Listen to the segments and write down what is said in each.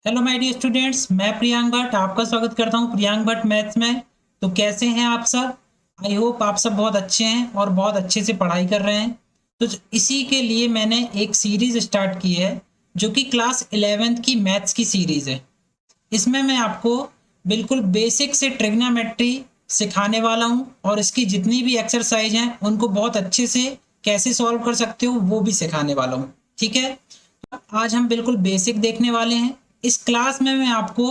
Hello my dear students, मैं प्रियांक भट्ट आपका स्वागत करता हूं प्रियांक भट्ट मैथ्स में। तो कैसे हैं आप सब? आई होप आप सब बहुत अच्छे हैं और बहुत अच्छे से पढ़ाई कर रहे हैं। तो इसी के लिए मैंने एक सीरीज स्टार्ट की है जो कि क्लास 11th की मैथ्स की सीरीज है। इसमें मैं आपको बिल्कुल बेसिक से ट्रिग्नोमेट्री सिखाने वाला हूं और इसकी जितनी भी एक्सरसाइज हैं उनको बहुत अच्छे से कैसे सॉल्व कर सकते हो वो भी सिखाने वाला हूं। ठीक है, आज हम बिल्कुल बेसिक देखने वाले हैं। इस क्लास में मैं आपको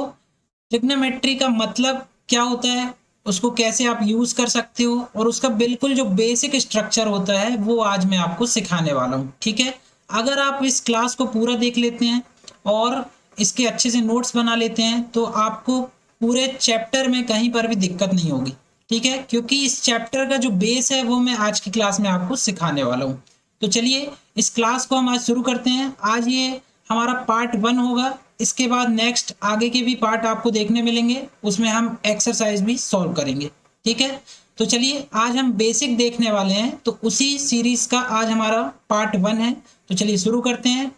ट्रिग्नोमेट्री का मतलब क्या होता है, उसको कैसे आप यूज कर सकते हो और उसका बिल्कुल जो बेसिक स्ट्रक्चर होता है वो आज मैं आपको सिखाने वाला हूँ। ठीक है, अगर आप इस क्लास को पूरा देख लेते हैं और इसके अच्छे से नोट्स बना लेते हैं तो आपको पूरे चैप्टर में कहीं पर भी दिक्कत नहीं होगी। ठीक है, क्योंकि इस चैप्टर का जो बेस है वो मैं आज की क्लास में आपको सिखाने वाला हूँ। तो चलिए इस क्लास को हम आज शुरू करते हैं। आज ये हमारा पार्ट 1 होगा। इसके बाद नेक्स्ट आगे के भी पार्ट आपको देखने मिलेंगे, उसमें हम एक्सरसाइज भी सॉल्व करेंगे। ठीक है, तो चलिए आज हम बेसिक देखने वाले हैं, तो उसी सीरीज का आज हमारा पार्ट 1 है। तो चलिए शुरू करते हैं।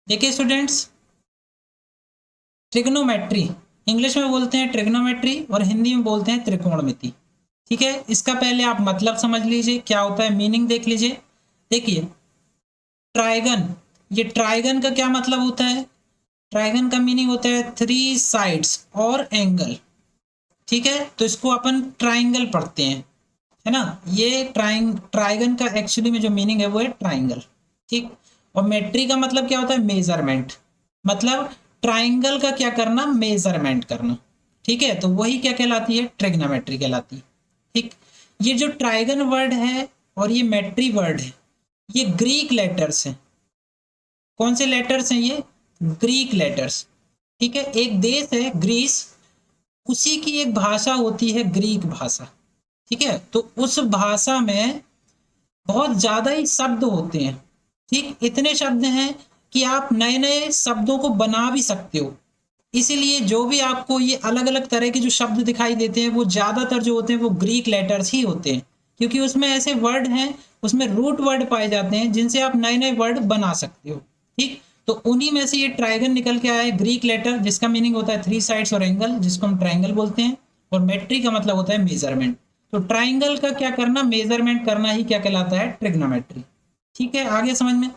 देखिए स्टूडेंट्स, ट्रिग्नोमेट्री इंग्लिश में बोलते हैं ट्रिग्नोमेट्री और हिंदी में बोलते हैं त्रिकोणमिति। ठीक है, इसका पहले आप मतलब समझ लीजिए क्या होता है, मीनिंग देख लीजिए। देखिए ट्राइगन, ये ट्राइगन का क्या मतलब होता है? ट्राइगन का मीनिंग होता है थ्री साइड्स और एंगल। ठीक है, तो इसको अपन ट्राइंगल पढ़ते हैं, है ना। ये ट्राइगन का एक्चुअली में जो मीनिंग है वो है ट्राइंगल। ठीक, और मेट्री का मतलब क्या होता है? मेजरमेंट। मतलब ट्राइंगल का क्या करना? मेजरमेंट करना। ठीक है, तो वही क्या कहलाती है? ट्रिग्नोमेट्री कहलाती है। ठीक, ये जो ट्राइगन वर्ड है और ये मेट्री वर्ड है, ये ग्रीक लेटर्स हैं। कौन से लेटर्स हैं ये? Greek letters. ठीक है, एक देश है ग्रीस, उसी की एक भाषा होती है ग्रीक भाषा। ठीक है, तो उस भाषा में बहुत ज्यादा ही शब्द होते हैं। ठीक, इतने शब्द हैं कि आप नए नए शब्दों को बना भी सकते हो। इसीलिए जो भी आपको ये अलग अलग तरह के जो शब्द दिखाई देते हैं वो ज्यादातर जो होते हैं वो ग्रीक लेटर्स ही होते हैं, क्योंकि उसमें ऐसे वर्ड हैं, उसमें रूट वर्ड पाए जाते हैं जिनसे आप नए नए वर्ड बना सकते हो। ठीक, तो उन्हीं में से ये ट्राइगन निकल के आया है, ग्रीक लेटर जिसका मीनिंग होता है थ्री साइड्स और एंगल, जिसको हम ट्राइंगल बोलते हैं। और मेट्री का मतलब होता है मेजरमेंट। तो ट्राइंगल का क्या करना? मेजरमेंट करना ही क्या कहलाता है? ट्रिग्नोमेट्री। ठीक है, आगे समझ में।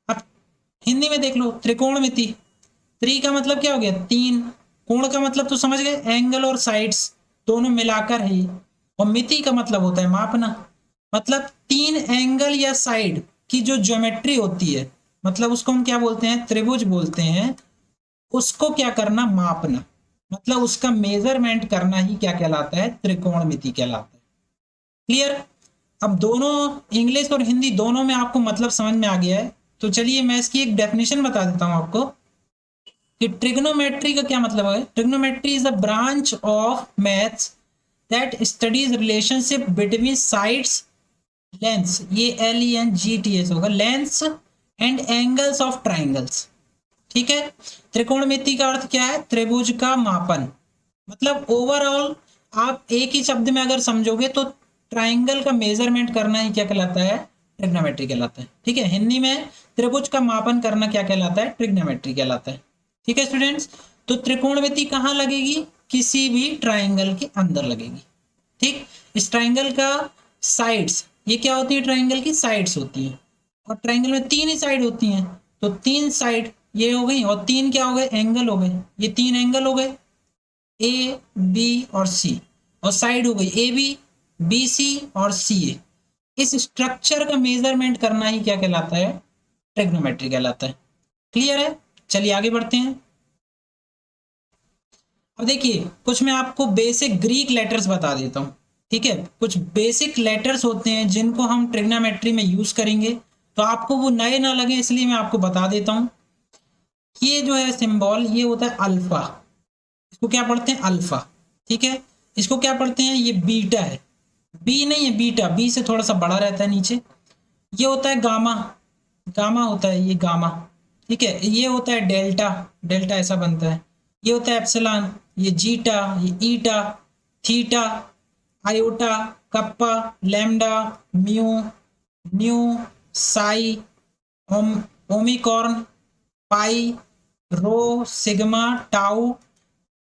अब हिंदी में देख लो, त्रिकोणमिति। त्रि का मतलब क्या हो गया? तीन। कोण का मतलब तो समझ गए, एंगल और साइड्स दोनों मिलाकर है। और मिति का मतलब होता है मापना। मतलब तीन एंगल या साइड की जो ज्योमेट्री होती है, मतलब उसको हम क्या बोलते हैं? त्रिभुज बोलते हैं। उसको क्या करना? मापना। मतलब उसका मेजरमेंट करना ही क्या कहलाता है? त्रिकोणमिति कहलाता है। क्लियर? अब दोनों इंग्लिश और हिंदी दोनों में आपको मतलब समझ में आ गया है। तो चलिए मैं इसकी एक डेफिनेशन बता देता हूं आपको कि ट्रिग्नोमेट्री का क्या मतलब है। Trigonometry is a branch of maths that studies relationship between sides, lens, ये LENGTS होगा, lens and angles of triangles. ठीक है, त्रिकोणमिति का अर्थ क्या है? त्रिभुज का मापन। मतलब ओवरऑल आप एक ही शब्द में अगर समझोगे तो ट्राइंगल का मेजरमेंट करना ही क्या कहलाता है? ट्रिग्नोमेट्री कहलाता है। ठीक है, हिंदी में त्रिभुज का मापन करना क्या कहलाता है? ट्रिग्नोमेट्री कहलाता है। ठीक है स्टूडेंट्स, तो त्रिकोणमिति कहाँ लगेगी? किसी भी ट्राइंगल के अंदर लगेगी। ठीक, इस ट्राइंगल का साइड्स, ये क्या होती है? ट्राइंगल की साइड्स होती हैं। और ट्राइंगल में तीन ही साइड होती हैं, तो तीन साइड ये हो गई, और तीन क्या हो गए? एंगल हो गए। ये तीन एंगल हो गए, A B और C। और साइड हो गई AB, BC और CA। इस स्ट्रक्चर का मेजरमेंट करना ही क्या कहलाता है? ट्रिग्नोमेट्री कहलाता है। क्लियर है? चलिए आगे बढ़ते हैं। अब देखिए कुछ मैं आपको बेसिक ग्रीक लेटर्स बता देता हूँ। ठीक है, कुछ बेसिक लेटर्स होते हैं जिनको हम ट्रिग्नोमेट्री में यूज करेंगे, तो आपको वो नए ना लगे इसलिए मैं आपको बता देता हूँ। ये जो है सिंबल, ये होता है अल्फा। इसको क्या पढ़ते हैं? अल्फा। ठीक है, इसको क्या पढ़ते हैं? ये बीटा है। बी नहीं है, बीटा, बी से थोड़ा सा बड़ा रहता है नीचे। ये होता है गामा, गामा होता है ये गामा। ठीक है, ये होता है डेल्टा, डेल्टा ऐसा बनता है। ये होता है एप्सिलॉन, ये जीटा, ये eta, theta, iota, kappa, lambda, mu, nu, psi, omicron, pi, rho, sigma, tau,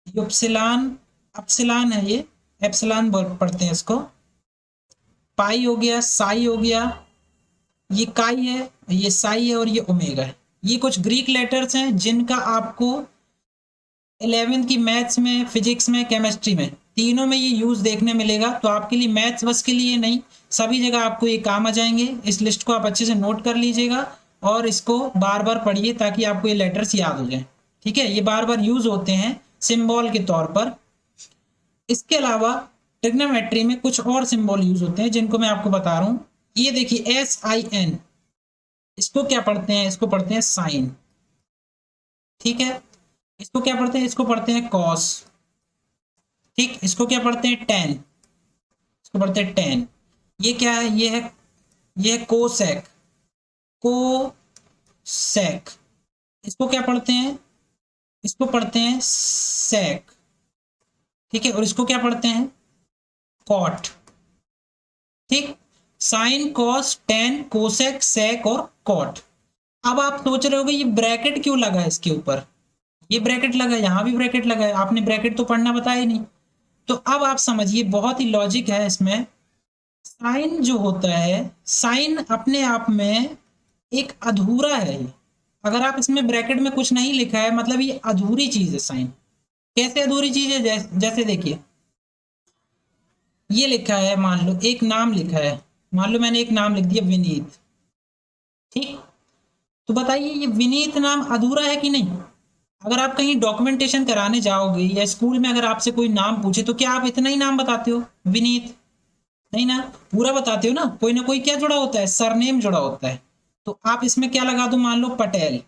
upsilon, upsilon है ये, एप्सिलॉन पढ़ते हैं इसको, पाई हो गया, साई हो गया, ये काई है, ये साई है और ये ओमेगा है। ये कुछ ग्रीक लेटर्स हैं जिनका आपको 11th की मैथ्स में, फिजिक्स में, केमिस्ट्री में, तीनों में ये यूज देखने मिलेगा। तो आपके लिए मैथ्स बस के लिए नहीं, सभी जगह आपको ये काम आ जाएंगे। इस लिस्ट को आप अच्छे से नोट कर लीजिएगा और इसको बार बार पढ़िए ताकि आपको ये लेटर्स याद हो जाए। ठीक है, ये बार बार यूज होते हैं सिंबल के तौर पर। इसके अलावा ट्रिग्नोमेट्री में कुछ और सिंबल यूज होते हैं जिनको मैं आपको बता रहा हूं। ये देखिए SIN, इसको क्या पढ़ते हैं? इसको पढ़ते हैं साइन। ठीक है, इसको क्या पढ़ते हैं? इसको पढ़ते हैं कॉस। ठीक, इसको क्या पढ़ते हैं? टेन, इसको पढ़ते हैं टेन। ये क्या है? ये है कोसेक, कोसेक। इसको क्या पढ़ते हैं? इसको पढ़ते हैं सेक। ठीक है, और इसको क्या पढ़ते हैं? कॉट। ठीक, साइन, कॉस, टेन, कोसेक, सेक और कॉट। अब आप सोच रहे होगे ये ब्रैकेट क्यों लगा है इसके ऊपर? ये ब्रैकेट लगा है, यहां भी ब्रैकेट लगा है, आपने ब्रैकेट तो पढ़ना बताया ही नहीं। तो अब आप समझिए, बहुत ही लॉजिक है इसमें। साइन जो होता है, साइन अपने आप में एक अधूरा है ये। अगर आप इसमें ब्रैकेट में कुछ नहीं लिखा है मतलब ये अधूरी चीज है साइन। कैसे अधूरी चीज है? जैसे देखिए, ये लिखा है, मान लो एक नाम लिखा है, मान लो मैंने एक नाम लिख दिया विनीत। ठीक, तो बताइए ये विनीत नाम अधूरा है कि नहीं? अगर आप कहीं डॉक्यूमेंटेशन कराने जाओगे या स्कूल में अगर आपसे कोई नाम पूछे तो क्या आप इतना ही नाम बताते हो विनीत? नहीं ना, पूरा बताते हो ना कोई क्या जुड़ा होता है, सरनेम जुड़ा होता है। तो आप इसमें क्या लगा दो, मान लो पटेल,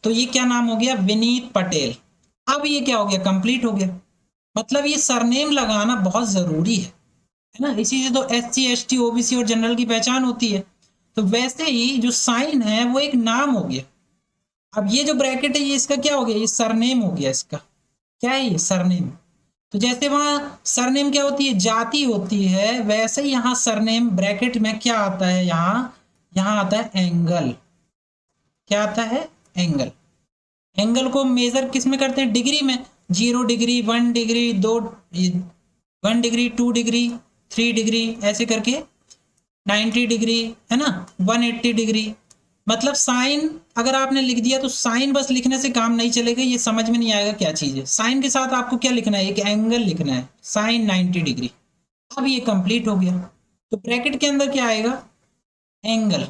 तो ये क्या नाम हो गया? विनीत पटेल। अब ये क्या हो गया? कंप्लीट हो गया। मतलब ये सरनेम लगाना बहुत जरूरी है ना, इसी से तो SC ST OBC और जनरल की पहचान होती है। तो वैसे ही जो साइन है वो एक नाम हो गया। अब ये जो ब्रैकेट है ये इसका क्या हो गया? ये सरनेम हो गया इसका। क्या है ये? सरनेम। तो जैसे वहां सरनेम क्या होती है? जाति होती है, वैसे ही यहाँ सरनेम ब्रैकेट में क्या आता है? यहाँ आता है एंगल। क्या आता है? एंगल। एंगल को मेजर किस में करते हैं? डिग्री में। 0 degree, 1 degree, 1 degree, 2 degree, 3 degree, ऐसे करके 90 डिग्री, है ना, 180 डिग्री। मतलब साइन अगर आपने लिख दिया तो साइन बस लिखने से काम नहीं चलेगा, ये समझ में नहीं आएगा क्या चीज है। साइन के साथ आपको क्या लिखना है? एक एंगल लिखना है, साइन 90 डिग्री। अब ये कंप्लीट हो गया। तो ब्रैकेट के अंदर क्या आएगा? एंगल।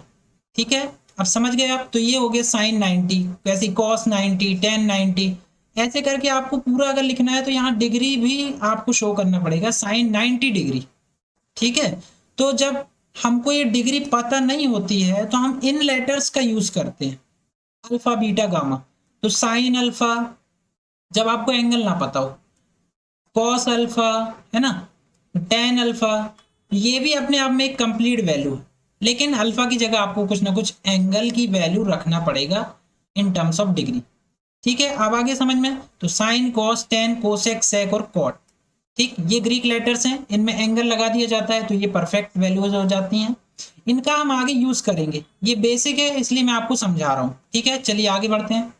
ठीक है, अब समझ गए आप? तो ये हो गया साइन 90, वैसे कॉस 90, टेन 90, ऐसे करके आपको पूरा अगर लिखना है तो यहाँ डिग्री भी आपको शो करना पड़ेगा, साइन 90 डिग्री। ठीक है, तो जब हमको ये डिग्री पता नहीं होती है तो हम इन लेटर्स का यूज करते हैं, अल्फा, बीटा, गामा। तो साइन अल्फा जब आपको एंगल ना पता हो, कॉस अल्फा, है ना, टेन अल्फा, ये भी अपने आप में एक कंप्लीट वैल्यू है, लेकिन अल्फा की जगह आपको कुछ ना कुछ एंगल की वैल्यू रखना पड़ेगा इन टर्म्स ऑफ डिग्री। ठीक है, अब आगे समझ में। तो साइन, कॉस, टेन, कोसेक, सेक और कॉट। ठीक, ये ग्रीक लेटर्स हैं, इनमें एंगल लगा दिया जाता है तो ये परफेक्ट वैल्यूज हो जाती हैं। इनका हम आगे यूज करेंगे, ये बेसिक है इसलिए मैं आपको समझा रहा हूं। ठीक है, चलिए आगे बढ़ते हैं।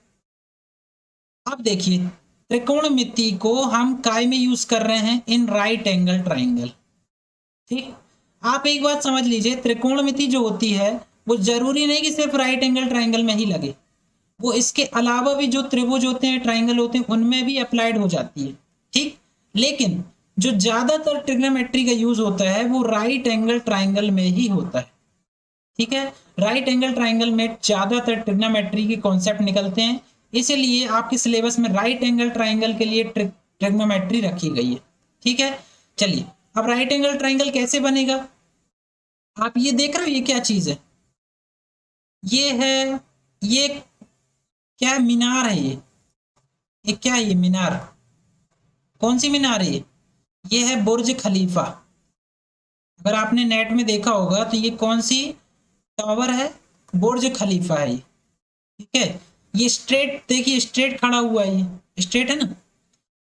अब देखिए, त्रिकोणमिति को हम काय में यूज कर रहे हैं? In right angle triangle. ठीक, आप एक बात समझ लीजिए, त्रिकोणमिति जो होती है वो जरूरी नहीं कि सिर्फ राइट एंगल ट्राइंगल में ही लगे, वो इसके अलावा भी जो त्रिभुज होते हैं, ट्राइंगल होते हैं, उनमें भी अप्लाइड हो जाती है। ठीक, लेकिन जो ज्यादातर ट्रिग्नोमेट्री का यूज होता है वो राइट एंगल ट्राइंगल में ही होता है। ठीक है, राइट एंगल ट्राइंगल में ज्यादातर ट्रिग्नोमेट्री के कॉन्सेप्ट निकलते हैं, इसलिए आपके सिलेबस में राइट एंगल ट्राइंगल के लिए ट्रिग्नोमेट्री रखी गई है। ठीक है, चलिए अब राइट एंगल ट्राइंगल कैसे बनेगा? आप ये देख रहे हो, ये क्या चीज है? ये है, ये क्या है? मीनार है ये क्या है? ये मीनार। कौन सी मीनार है ये है बुर्ज खलीफा। अगर आपने नेट में देखा होगा तो ये कौन सी टावर है? बुर्ज खलीफा है ये। ठीक है, ये स्ट्रेट देखिए, स्ट्रेट खड़ा हुआ है, ये स्ट्रेट है ना।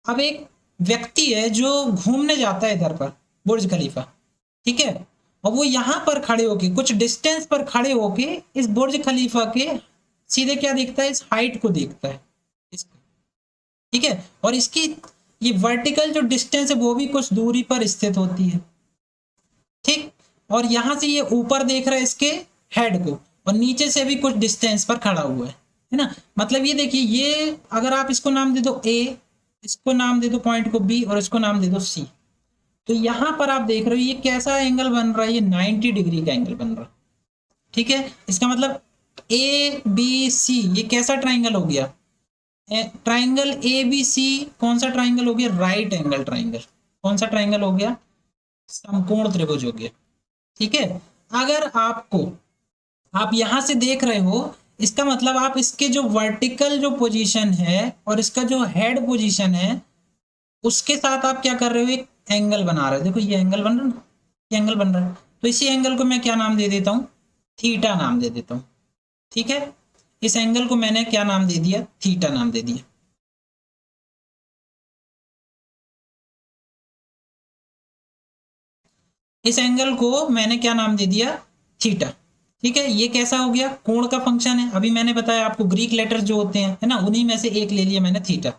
अब एक व्यक्ति है जो घूमने जाता है इधर पर, बुर्ज खलीफा। ठीक है, और वो यहां पर खड़े होके, कुछ डिस्टेंस पर खड़े होके इस बुर्ज खलीफा के सीधे क्या देखता है? इस हाइट को देखता है। ठीक है। और इसकी ये वर्टिकल जो डिस्टेंस है वो भी कुछ दूरी पर स्थित होती है, ठीक। और यहां से ये ऊपर देख रहा है इसके हेड को, और नीचे से भी कुछ डिस्टेंस पर खड़ा हुआ है ना। मतलब ये देखिए, ये अगर आप इसको नाम दे दो ए, इसको नाम दे दो पॉइंट को बी, और इसको नाम दे दो सी, तो यहां पर आप देख रहे हो ये कैसा एंगल बन रहा है, ये 90 डिग्री का एंगल बन रहा है, ठीक है। इसका मतलब ए बी सी ये कैसा ट्राइंगल हो गया, ट्राइंगल ए बी सी कौन सा ट्राइंगल हो गया, राइट एंगल ट्राइंगल। कौन सा ट्राइंगल हो गया, समकोण त्रिभुज हो गया, ठीक है। अगर आपको, आप यहां से देख रहे हो, इसका मतलब आप इसके जो वर्टिकल जो पोजीशन है और इसका जो हेड पोजीशन है उसके साथ आप क्या कर रहे हो, एक एंगल बना रहे हो। देखो ये एंगल बन रहा है ना, ये एंगल बन रहा है, तो इसी एंगल को मैं क्या नाम दे देता हूँ, थीटा नाम दे देता हूँ, ठीक है। इस एंगल को मैंने क्या नाम दे दिया, थीटा नाम दे दिया। इस एंगल को मैंने क्या नाम दे दिया, थीटा, ठीक है। ये कैसा हो गया, कोण का फंक्शन है। अभी मैंने बताया आपको ग्रीक लेटर्स जो होते हैं, है ना, उन्हीं में से एक ले लिया मैंने, थीटा।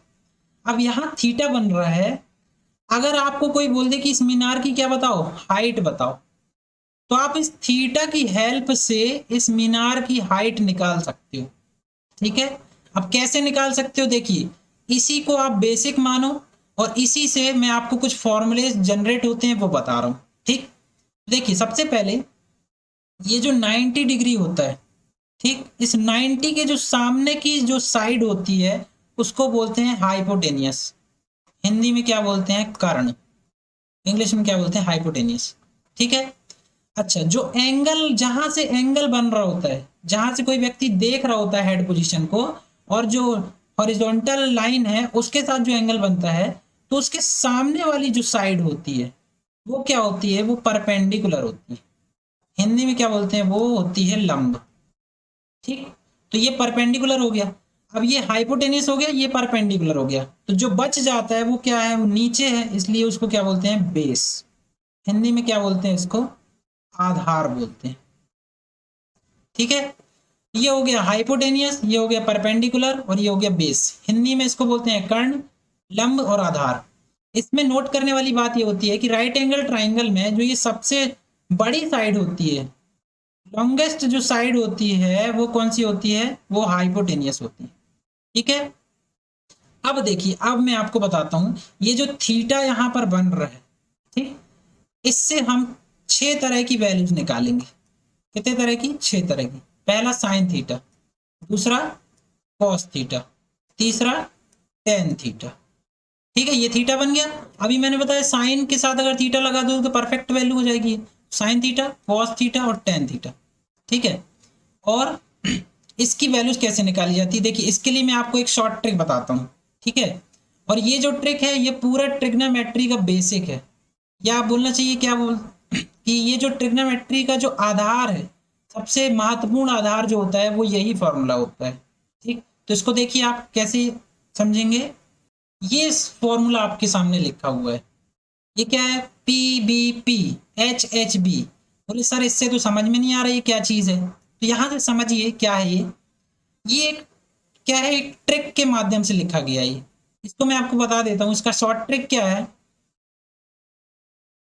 अब यहाँ थीटा बन रहा है। अगर आपको कोई बोल दे कि इस मीनार की क्या बताओ, हाइट बताओ, तो आप इस थीटा की हेल्प से इस मीनार की हाइट निकाल सकते हो, ठीक है। अब कैसे निकाल सकते हो, देखिए, इसी को आप बेसिक मानो, और इसी से मैं आपको कुछ फॉर्मूले जनरेट होते हैं वो बता रहा हूं, ठीक। देखिए सबसे पहले ये जो 90 डिग्री होता है, ठीक, इस 90 के जो सामने की जो साइड होती है उसको बोलते हैं हाइपोटेनियस। हिंदी में क्या बोलते हैं, कर्ण। इंग्लिश में क्या बोलते हैं, हाइपोटेनियस, ठीक है। अच्छा, जो एंगल, जहां से एंगल बन रहा होता है, जहां से कोई व्यक्ति देख रहा होता है हेड पोजीशन को, और जो हॉरिजॉन्टल लाइन है उसके साथ जो एंगल बनता है, तो उसके सामने वाली जो साइड होती है वो क्या होती है, वो परपेंडिकुलर होती है। हिंदी में क्या बोलते हैं, वो होती है लंब, ठीक। तो ये परपेंडिकुलर हो गया। अब ये हाइपोटेनियस हो गया, ये परपेंडिकुलर हो गया, तो जो बच जाता है वो क्या है, वो नीचे है, इसलिए उसको क्या बोलते हैं, बेस। हिंदी में क्या बोलते हैं इसको, आधार बोलते हैं, ठीक है। ये हो गया हाइपोटेनियस, ये हो गया परपेंडिकुलर, और ये हो गया बेस। हिंदी में इसको बोलते हैं कर्ण, लंब और आधार। इसमें नोट करने वाली बात ये होती है कि राइट एंगल ट्राइंगल में जो ये सबसे बड़ी साइड होती है, लॉन्गेस्ट जो साइड होती है वो कौन सी होती है, वो हाइपोटेनियस होती है, ठीक है। अब देखिए, अब मैं आपको बताता हूं, ये जो थीटा यहां पर बन रहा है, ठीक, इससे हम 6 तरह की वैल्यूज निकालेंगे। कितने तरह की, 6 तरह की। पहला साइन थीटा, दूसरा कॉस थीटा, तीसरा टेन थीटा, ठीक है। ये थीटा बन गया। अभी मैंने बताया साइन के साथ अगर थीटा लगा दो तो परफेक्ट वैल्यू हो जाएगी, साइन थीटा, कॉस थीटा और टेन थीटा, ठीक है। और इसकी वैल्यूज कैसे निकाली जाती है, देखिए इसके लिए मैं आपको एक शॉर्ट ट्रिक बताता हूँ, ठीक है। और ये जो ट्रिक है ये पूरा ट्रिग्नोमेट्री का बेसिक है, या आप बोलना चाहिए क्या बोल कि ये जो ट्रिग्नोमेट्री का जो आधार है, सबसे महत्वपूर्ण आधार जो होता है वो यही फॉर्मूला होता है, ठीक। तो इसको देखिए आप कैसे समझेंगे। ये फॉर्मूला आपके सामने लिखा हुआ है, ये क्या है, P B P H H B. बोले सर इससे तो समझ में नहीं आ रहा ये क्या चीज है, तो यहां से समझिए क्या है ये एक क्या है, एक ट्रिक के माध्यम से लिखा गया है ये। इसको मैं आपको बता देता हूं, इसका शॉर्ट ट्रिक क्या है।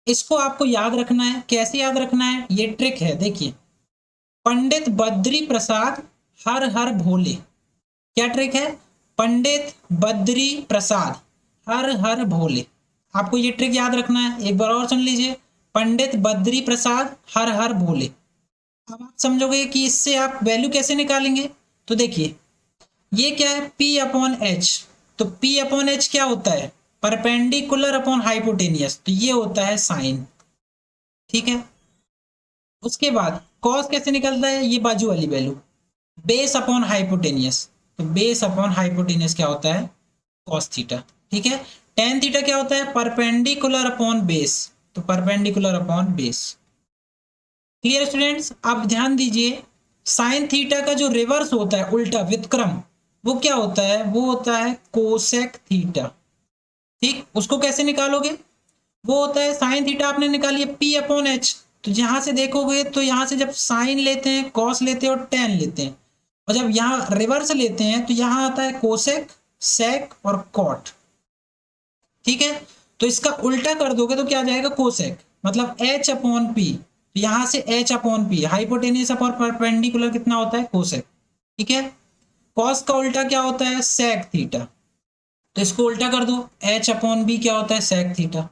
इसको आपको याद रखना है, कैसे याद रखना है, ये ट्रिक है, देखिए, पंडित बद्री प्रसाद हर हर भोले। क्या ट्रिक है, पंडित बद्री प्रसाद हर हर भोले। आपको ये ट्रिक याद रखना है, एक बार और सुन लीजिए, पंडित बद्री प्रसाद हर हर भोले। अब आप समझोगे कि इससे आप वैल्यू कैसे निकालेंगे। तो देखिए ये क्या है, P अपॉन एच। तो P अपॉन एच क्या होता है, परपेंडिकुलर अपॉन हाइपोटेनियस, तो ये होता है साइन, ठीक है। उसके बाद कॉस कैसे निकलता है, ये बाजू वाली वैल्यू, बेस अपॉन हाइपोटेनियस, तो बेस अपॉन हाइपोटेनियस क्या होता है, कॉस थीटा, ठीक है। टेन थीटा क्या होता है, परपेंडिकुलर अपॉन बेस, तो perpendicular upon base. Clear students. अब ध्यान दीजिए, साइन थीटा का जो रिवर्स होता है, उल्टा व्युत्क्रम, वो क्या होता है, वो होता है कोसेक थीटा, ठीक। उसको कैसे निकालोगे, वो होता है साइन थीटा आपने निकाली है P अपॉन एच, तो यहां से देखोगे तो यहां से जब साइन लेते हैं, कॉस लेते हैं और टेन लेते हैं, और जब यहाँ रिवर्स लेते हैं तो यहाँ आता है कोसेक सेक और कॉट। ठीक है, तो इसका उल्टा कर दोगे तो क्या आ जाएगा, कोसेक, मतलब एच अपॉन पी। यहां से H upon P, hypotenuse upon perpendicular कितना होता है, कोसेक। ठीक है, कॉस का उल्टा क्या होता है, सेक थीटा, तो इसको उल्टा कर दो, एच अपॉन बी क्या होता है, sec theta,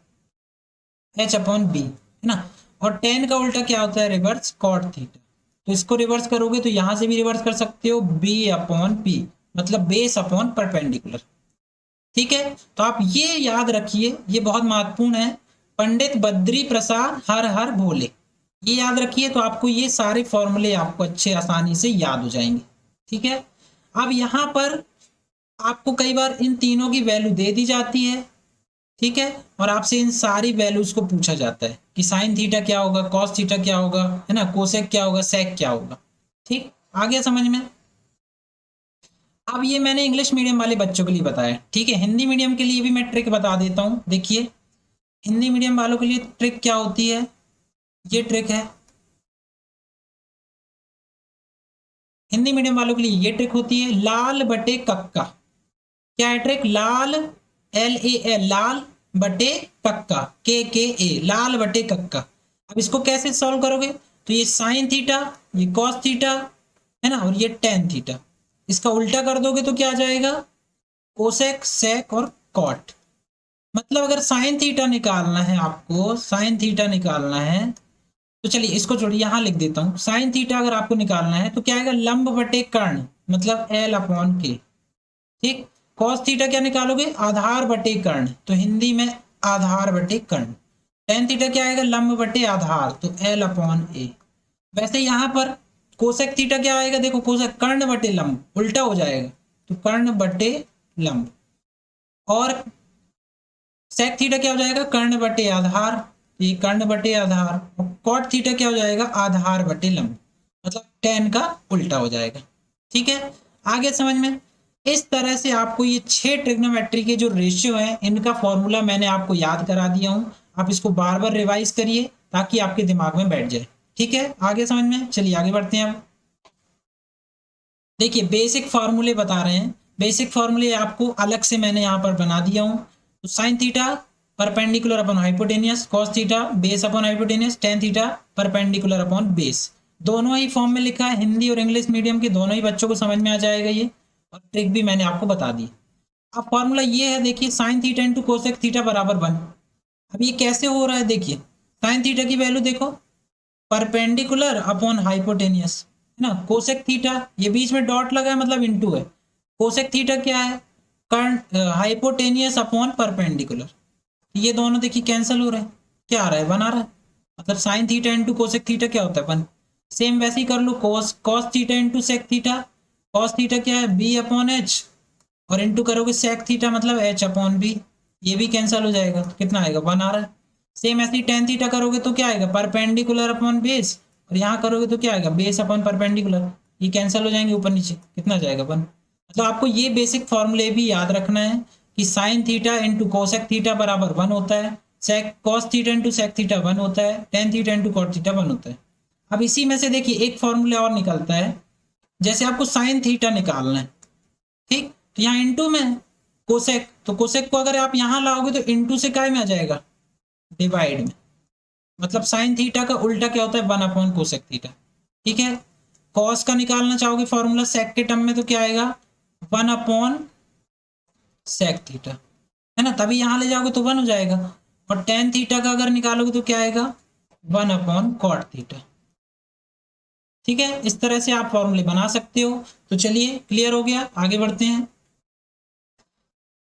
H upon B, है ना। और टेन का उल्टा क्या होता है, रिवर्स कॉट थीटा, तो इसको रिवर्स करोगे तो यहां से भी रिवर्स कर सकते हो, बी अपॉन पी, मतलब बेस अपॉन परपेंडिकुलर। ठीक है, तो आप ये याद रखिए, ये बहुत महत्वपूर्ण है, पंडित बद्री प्रसाद हर हर भोले, ये याद रखिए, तो आपको ये सारे फॉर्मूले आपको अच्छे आसानी से याद हो जाएंगे। ठीक है, अब यहाँ पर आपको कई बार इन तीनों की वैल्यू दे दी जाती है। ठीक है, और आपसे इन सारी वैल्यूज को पूछा जाता है कि साइन थीटा क्या होगा, कॉस थीटा क्या होगा, है ना, कोसेक क्या होगा, सेक क्या होगा। ठीक, आ गया समझ में। अब ये मैंने इंग्लिश मीडियम वाले बच्चों के लिए बताया। ठीक है, हिंदी मीडियम के लिए भी मैं ट्रिक बता देता हूँ। देखिए, हिंदी मीडियम वालों के लिए ट्रिक क्या होती है, ये ट्रिक है, हिंदी मीडियम वालों के लिए ये ट्रिक होती है, लाल बटे कक्का। क्या है ट्रिक, लाल, एल ए एल, लाल बटे कक्का, के ए, लाल बटे कक्का। अब इसको कैसे सॉल्व करोगे, तो ये साइन थीटा, ये कॉस थीटा, है ना, और ये टेन थीटा, इसका उल्टा कर दोगे तो क्या आ जाएगा, कोसेक, सेक और कॉट। मतलब अगर साइन थीटा निकालना है आपको, साइन थीटा निकालना है, तो चलिए इसको छोड़िए, यहां लिख देता हूं, साइन थीटा अगर आपको निकालना है तो क्या आएगा, लंब बटे कर्ण, मतलब एल अपॉन के। ठीक, कॉस थीटा क्या निकालोगे, आधार बटे कर्ण, तो हिंदी में आधार बटे कर्ण। टेन थीटा क्या आएगा, लंब बटे आधार, तो एल अपॉन ए। वैसे यहां पर कोसेक थीटा क्या आएगा, देखो कोसेक कर्ण बटे लंब, उल्टा हो जाएगा, तो कर्ण बटे लंब। और सेक थीटा क्या हो जाएगा, कर्ण बटे आधार, ये कर्ण बटे आधार। और कॉट थीटा क्या हो जाएगा, आधार बटे लंब, मतलब टेन का उल्टा हो जाएगा। ठीक है, आगे समझ में। इस तरह से आपको ये 6 ट्रिग्नोमेट्री के जो रेशियो हैं, इनका फॉर्मूला मैंने आपको याद करा दिया हूं। आप इसको बार बार रिवाइज करिए ताकि आपके दिमाग में बैठ जाए। ठीक है, आगे समझ में, चलिए आगे बढ़ते हैं। अब देखिए, बेसिक फार्मूले बता रहे हैं, बेसिक फार्मूले आपको अलग से मैंने यहाँ पर बना दिया हूँ। तो sine theta perpendicular upon hypotenuse, cos theta base upon hypotenuse, tan theta perpendicular upon base. दोनों ही फॉर्म में लिखा है, हिंदी और इंग्लिश मीडियम के दोनों ही बच्चों को समझ में आ जाएगा ये, और ट्रिक भी मैंने आपको बता दी। अब फॉर्मूला ये है, देखिए sign theta into cosec theta बराबर 1। अब ये कैसे हो रहा है, देखिए साइन थीटा की वैल्यू देखो, परपेंडिकुलर अपॉन हाइपोटेनियस, है ना, कोसेक थीटा, ये बीच में डॉट लगा है मतलब इनटू है, कोसेक थीटा क्या है, कर्ण हाइपोटेनियस अपॉन परपेंडिकुलर, ये दोनों देखिए कैंसिल हो रहे हैं, क्या आ रहा है, 1 आ रहा है, मतलब sine theta into cosec theta क्या होता है, 1। सेम वैसे ही कर लो, cos cos theta into sec theta, cos theta क्या है, बी अपॉन एच, और इंटू करोगे सेक थीटा मतलब एच अपॉन बी, ये भी कैंसिल हो जाएगा, तो कितना आएगा, 1 आ रहा है। सेम ऐसे ही टेन थीटा करोगे तो क्या आएगा, परपेंडिकुलर अपॉन बेस, और यहाँ करोगे तो क्या आएगा, बेस अपॉन परपेंडिकुलर, ये कैंसिल हो जाएंगे ऊपर नीचे, कितना जाएगा, 1। मतलब आपको ये बेसिक फॉर्मूले भी याद रखना है कि sine theta into cosec theta बराबर 1 होता है, sec cos theta into sec theta 1 होता है, tan theta into cot theta 1 होता है। अब इसी में से देखिए एक फॉर्मूला और निकलता है, जैसे आपको साइन थीटा निकालना है, ठीक, तो यहाँ इंटू में कोसेक, तो कोसेक को अगर आप यहाँ लाओगे तो इंटू से काय में आ जाएगा, डिवाइड में, मतलब साइन थीटा का उल्टा क्या होता है, 1 अपॉन कोसेक थीटा। ठीक है, कॉस का निकालना चाहोगे फॉर्मूला सेक के टर्म में तो क्या आएगा, 1 अपॉन सेक थीटा, है ना, तभी यहां ले जाओगे तो 1 हो जाएगा। और टेन थीटा का अगर निकालोगे तो क्या आएगा, 1 अपॉन कॉट थीटा। ठीक है, इस तरह से आप फॉर्मूले बना सकते हो। तो चलिए क्लियर हो गया, आगे बढ़ते हैं।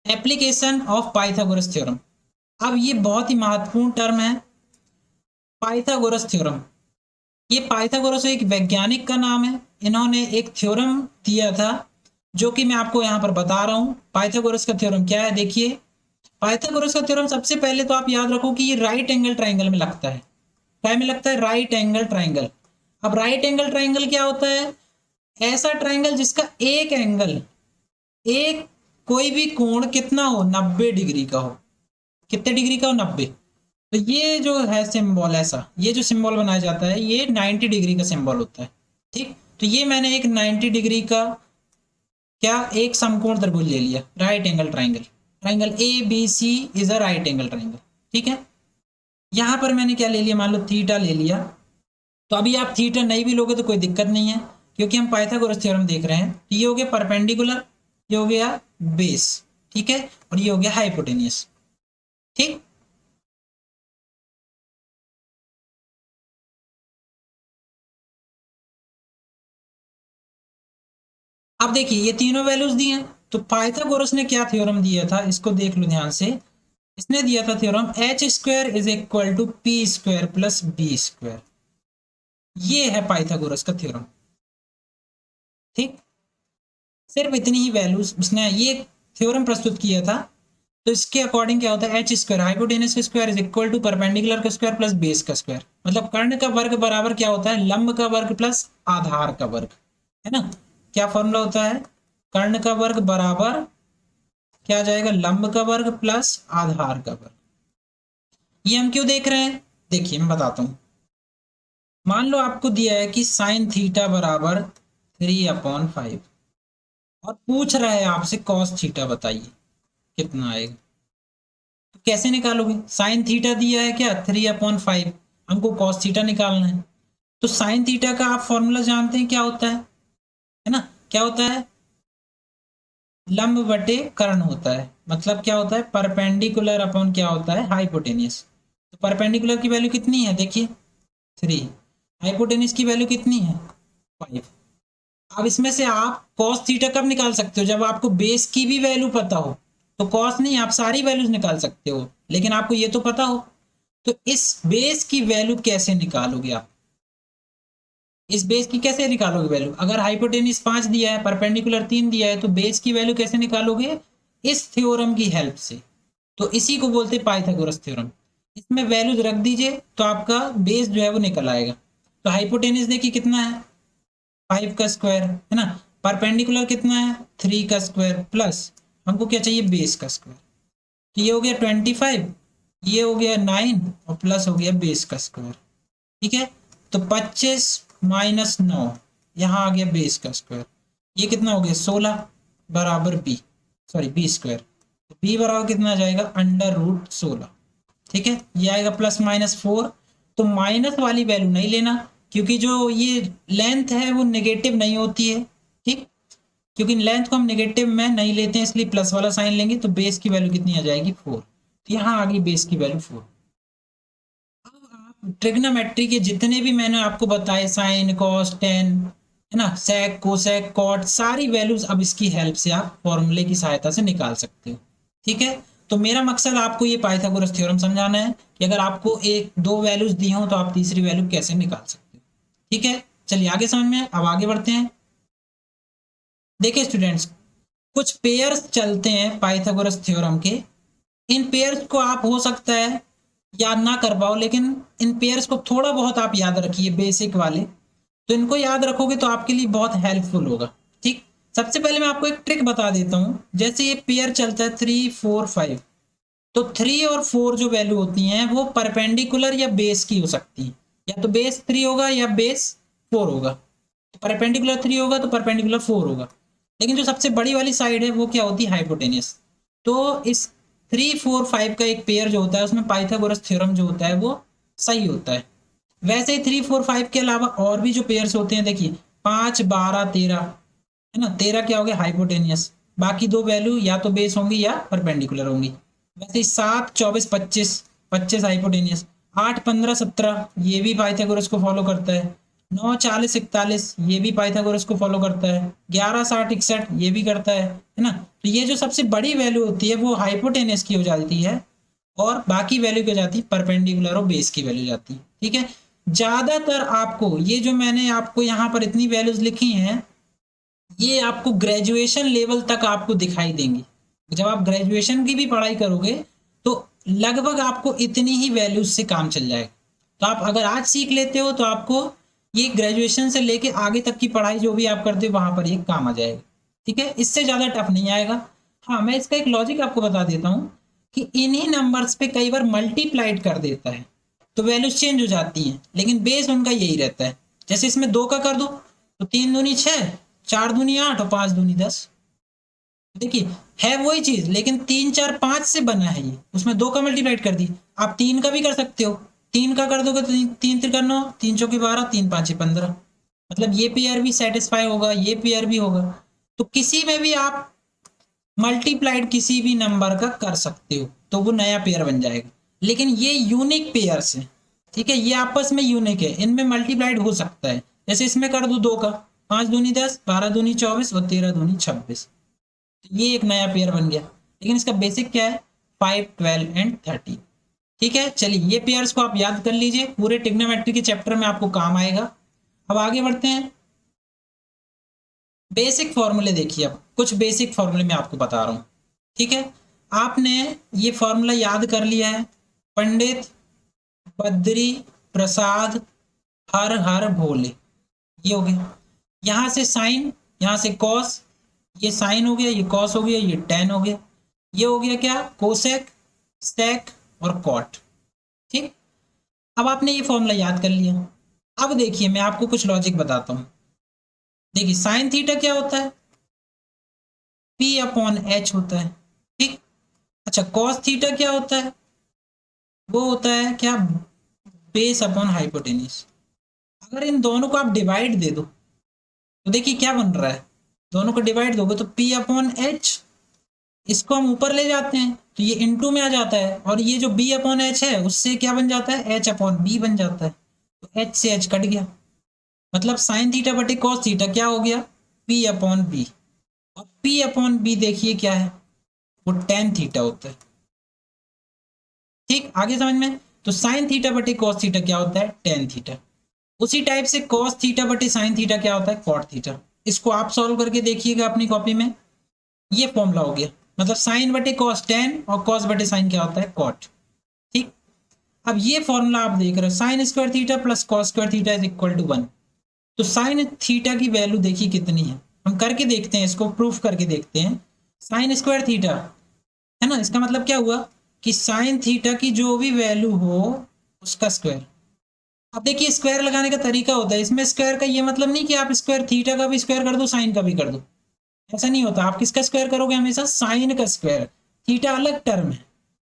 एप्लीकेशन ऑफ पाइथागोरस थ्योरम, अब ये बहुत ही महत्वपूर्ण टर्म है, पाइथागोरस थ्योरम। ये पाइथागोरस एक वैज्ञानिक का नाम है, इन्होंने एक थ्योरम दिया था जो कि मैं आपको यहाँ पर बता रहा हूँ। पाइथागोरस का थ्योरम क्या है, देखिए पाइथागोरस का थ्योरम सबसे पहले तो आप याद रखो कि ये राइट एंगल ट्राइंगल में लगता है। क्या में लगता है, राइट एंगल ट्राइंगल। अब राइट एंगल ट्राइंगल क्या होता है, ऐसा ट्राइंगल जिसका एक एंगल, एक कोई भी कोण कितना हो, 90 डिग्री का हो। कितने डिग्री का हो, 90। तो ये जो है सिंबल, ऐसा ये जो सिंबल बनाया जाता है ये 90 डिग्री का सिंबल होता है। ठीक, तो ये मैंने एक 90 डिग्री का क्या, एक समकोण त्रिभुज ले लिया, right angle triangle, triangle A B C is a right angle triangle, ठीक है। यहां पर मैंने क्या ले लिया, मान लो थीटा ले लिया। तो अभी आप थीटा नहीं भी लोगे तो कोई दिक्कत नहीं है, क्योंकि हम पाइथागोरस थ्योरम देख रहे हैं। तो ये हो गया परपेंडिकुलर, ये हो गया बेस, ठीक है, और ये हो गया हाइपोटेनियस, ठीक। अब देखिए ये तीनों वैल्यूज दी हैं, तो पाइथागोरस ने क्या थ्योरम दिया था, इसको देख लो ध्यान से। इसने दिया था theorem H square is equal to P square plus B square. ये है पाइथागोरस का थ्योरम, ठीक। सिर्फ इतनी ही वैल्यूज उसने ये थ्योरम प्रस्तुत किया था। तो इसके अकॉर्डिंग क्या होता है, एच स्क्वायर हाइपोटेनस का square is equal to perpendicular का स्क्वायर प्लस बेस का स्क्वायर। मतलब कर्ण का वर्ग बराबर क्या होता है, लंब का वर्ग प्लस आधार का वर्ग, है ना। क्या फॉर्मूला होता है, कर्ण का वर्ग बराबर क्या आ जाएगा, लंब का वर्ग प्लस आधार का वर्ग। ये हम क्यों देख रहे हैं, देखिए मैं बताता हूं। मान लो आपको दिया है कि साइन थीटा बराबर 3/5 और पूछ रहा है आपसे कॉस थीटा, बताइए कितना आएगा। तो कैसे निकालोगे, साइन थीटा दिया है क्या 3/5, हमको कॉस थीटा निकालना है। तो साइन थीटा का आप फॉर्मूला जानते हैं क्या होता है ना, क्या होता है, लंब बटे कर्ण होता है। मतलब क्या होता है, परपेंडिकुलर अपॉन क्या होता है, हाइपोटेनियस। तो परपेंडिकुलर की वैल्यू कितनी है, देखिए 3, हाइपोटेनियस की वैल्यू कितनी है 5। अब इसमें से आप कॉस थीटा कब निकाल सकते हो, जब आपको बेस की भी वैल्यू पता हो। तो कॉस नहीं, आप सारी वैल्यूज निकाल सकते हो, लेकिन आपको ये तो पता हो। तो इस बेस की वैल्यू कैसे निकालोगे आप, इस बेस की कैसे निकालोगे वैल्यू, अगर हाइपोटेनिस 5 दिया है, परपेंडिकुलर 3 दिया है, तो बेस की वैल्यू कैसे निकालोगे, इस थ्योरम की हेल्प से। तो इसी को बोलते हैं पाइथागोरस थ्योरम। इसमें वैल्यूज रख दीजिए तो आपका बेस जो है वो निकल आएगा। तो हाइपोटेनिस देखिए कितना है, 5 का स्क्वायर, है ना। परपेंडिकुलर कितना है, 3 का स्क्वायर प्लस हमको क्या चाहिए, बेस का स्क्वायर। तो ये हो गया 25, ये हो गया 9 और प्लस हो गया बेस का स्क्वायर, ठीक है। तो 25 माइनस 9, यहाँ आ गया बेस का स्क्वायर, ये कितना हो गया 16 बराबर बी, सॉरी बी स्क्वायर। तो बी बराबर कितना आ जाएगा, √16, ठीक है। ये आएगा +-4। तो माइनस वाली वैल्यू नहीं लेना, क्योंकि जो ये लेंथ है वो नेगेटिव नहीं होती है, ठीक। क्योंकि लेंथ को हम नेगेटिव में नहीं लेते हैं, इसलिए प्लस वाला साइन लेंगे। तो बेस की वैल्यू कितनी आ जाएगी 4। तो यहाँ आ गई बेस की वैल्यू 4। अब आप ट्रिग्नोमेट्री के जितने भी मैंने आपको बताए, साइन कॉस टेन, है ना, सेक कोसेक कॉट, सारी वैल्यूज अब इसकी हेल्प से आप फॉर्मूले की सहायता से निकाल सकते हो, ठीक है। तो मेरा मकसद आपको ये पाइथागोरस थ्योरम समझाना है कि अगर आपको एक दो वैल्यूज दी हो तो आप तीसरी वैल्यू कैसे निकाल सकते हो, ठीक है। चलिए आगे समझ में, अब आगे बढ़ते हैं। देखिए स्टूडेंट्स, कुछ पेयर्स चलते हैं पाइथागोरस थ्योरम के। इन पेयर्स को आप हो सकता है याद ना कर पाओ, लेकिन इन पेयर्स को थोड़ा बहुत आप याद रखिए, बेसिक वाले। तो इनको याद रखोगे तो आपके लिए बहुत हेल्पफुल होगा, ठीक। सबसे पहले मैं आपको एक ट्रिक बता देता हूं। जैसे ये पेयर चलता है 3 4 5, तो 3 और 4 जो वैल्यू होती हैं वो परपेंडिकुलर या बेस की हो सकती हैं। या तो बेस 3 होगा या बेस 4 होगा। तो परपेंडिकुलर 3 होगा तो परपेंडिकुलर 4 होगा। लेकिन जो सबसे बड़ी वाली साइड है वो क्या होती है, हाइपोटेनियस। तो इस 3 4 5 का एक पेयर जो होता है उसमें पाइथागोरस थ्योरम जो होता है वो सही होता है। वैसे ही 3 4 5 के अलावा और भी जो पेयर्स होते हैं, देखिए 5 12 13, है ना, 13 क्या हो गया, हाइपोटेनियस। बाकी दो वैल्यू या तो बेस होंगी या परपेंडिकुलर होंगी। वैसे ही 7 24 25, 25 हाइपोटेनियस। 8 15 17 ये भी पाइथागोरस को फॉलो करता है। 9 40 41 ये भी पाइथागोरस को फॉलो करता है। 11 60 61 ये भी करता है ना। तो ये जो सबसे बड़ी वैल्यू होती है वो हाइपोटेनियस की हो जाती है, और बाकी वैल्यू की हो जाती है परपेंडिकुलर और बेस की वैल्यू जाती है, ठीक है। ज्यादातर आपको ये जो मैंने आपको यहाँ पर इतनी वैल्यूज लिखी हैं, ये आपको ग्रेजुएशन लेवल तक आपको दिखाई देंगी। जब आप ग्रेजुएशन की भी पढ़ाई करोगे तो लगभग आपको इतनी ही वैल्यूज से काम चल जाएगा। तो आप अगर आज सीख लेते हो तो आपको ये ग्रेजुएशन से लेके आगे तक की पढ़ाई जो भी आप करते हो वहां पर ये काम आ जाएगा, ठीक है। इससे ज्यादा टफ नहीं आएगा। हाँ, मैं इसका एक लॉजिक आपको बता देता हूँ कि इन्हीं नंबर्स पे कई बार मल्टीप्लाइड कर देता है तो वैल्यूज चेंज हो जाती हैं, लेकिन बेस उनका यही रहता है। जैसे इसमें 2 का कर दो तो 3 दूनी 6, 4 दूनी 8 और 5 दूनी 10, देखिए है वही चीज, लेकिन 3 4 5 से बना है ये, उसमें 2 का मल्टीप्लाइड कर दी। आप 3 का भी कर सकते हो, 3 का कर दोगे तो 3 3 9, 3 चौके 12, 3 5 15, मतलब ये पेयर भी सेटिस्फाई होगा, ये पेयर भी होगा। तो किसी में भी आप मल्टीप्लाइड किसी भी नंबर का कर सकते हो तो वो नया पेयर बन जाएगा। लेकिन ये यूनिक पेयर्स है, ठीक है, ये आपस में यूनिक है, इनमें मल्टीप्लाइड हो सकता है। जैसे इसमें कर दो 2 का, 5 दूनी 10, 12 दूनी 24 और 13 दूनी 26, तो ये एक नया पेयर बन गया। लेकिन इसका बेसिक क्या है, 5 12 एंड 30। ठीक है, चलिए ये पेयर्स को आप याद कर लीजिए, पूरे ट्रिग्नोमेट्री के चैप्टर में आपको काम आएगा। अब आगे बढ़ते हैं, बेसिक फॉर्मूले देखिए। अब कुछ बेसिक फॉर्मूले मैं आपको बता रहा हूं, ठीक है। आपने ये फॉर्मूला याद कर लिया है, पंडित बद्री प्रसाद हर हर भोले, ये हो गया। यहां से साइन, यहां से कॉस, ये साइन हो गया, ये कॉस हो गया, ये टेन हो गया, ये हो गया क्या, कोसेक सेक और कॉट। ठीक, अब आपने ये फॉर्मूला याद कर लिया। अब देखिए मैं आपको कुछ लॉजिक बताता हूं। देखिए साइन थीटा क्या होता है, पी अपॉन एच होता है, ठीक। अच्छा कॉस थीटा क्या होता है, वो होता है क्या, बेस अपॉन हाइपोटेन्यूज। अगर इन दोनों को आप डिवाइड दे दो तो देखिए क्या बन रहा है, दोनों को डिवाइड दोगे तो पी अपॉन एच, इसको हम ऊपर ले जाते हैं तो ये इनटू में आ जाता है, और ये जो बी अपॉन एच है उससे क्या बन जाता है, एच अपॉन बी बन जाता है। तो एच से एच कट गया, मतलब साइन थीटा बटे कॉस थीटा क्या हो गया, पी अपॉन बी। और पी अपॉन बी देखिए क्या है, वो टेन थीटा होता है। ठीक, आगे समझ में। तो साइन थीटा बटे कॉस थीटा क्या होता है, टेन थीटा। उसी टाइप से कॉस थीटा बटे साइन थीटा क्या होता है, कॉट थीटा। इसको आप सॉल्व करके देखिएगा अपनी कॉपी में, ये फॉर्मूला हो गया। मतलब साइन बटे कॉस टेन और कॉस बटे साइन क्या होता है, कॉट। ठीक, अब ये फॉर्मूला आप देख रहे हो, sine square theta plus cos square theta is equal to 1। तो साइन थीटा की वैल्यू देखिए कितनी है, हम करके देखते हैं, इसको प्रूफ करके देखते हैं। साइन स्क्वायर थीटा है ना, इसका मतलब क्या हुआ कि साइन थीटा की जो भी वैल्यू हो उसका स्क्वायर। अब देखिए स्क्वायर लगाने का तरीका होता है, इसमें स्क्वायर का ये मतलब नहीं कि आप स्क्वायर थीटा का भी स्क्वायर कर दो साइन का भी कर दो, ऐसा नहीं होता। आप किसका स्क्वायर करोगे, हमेशा साइन का स्क्वायर। थीटा अलग टर्म है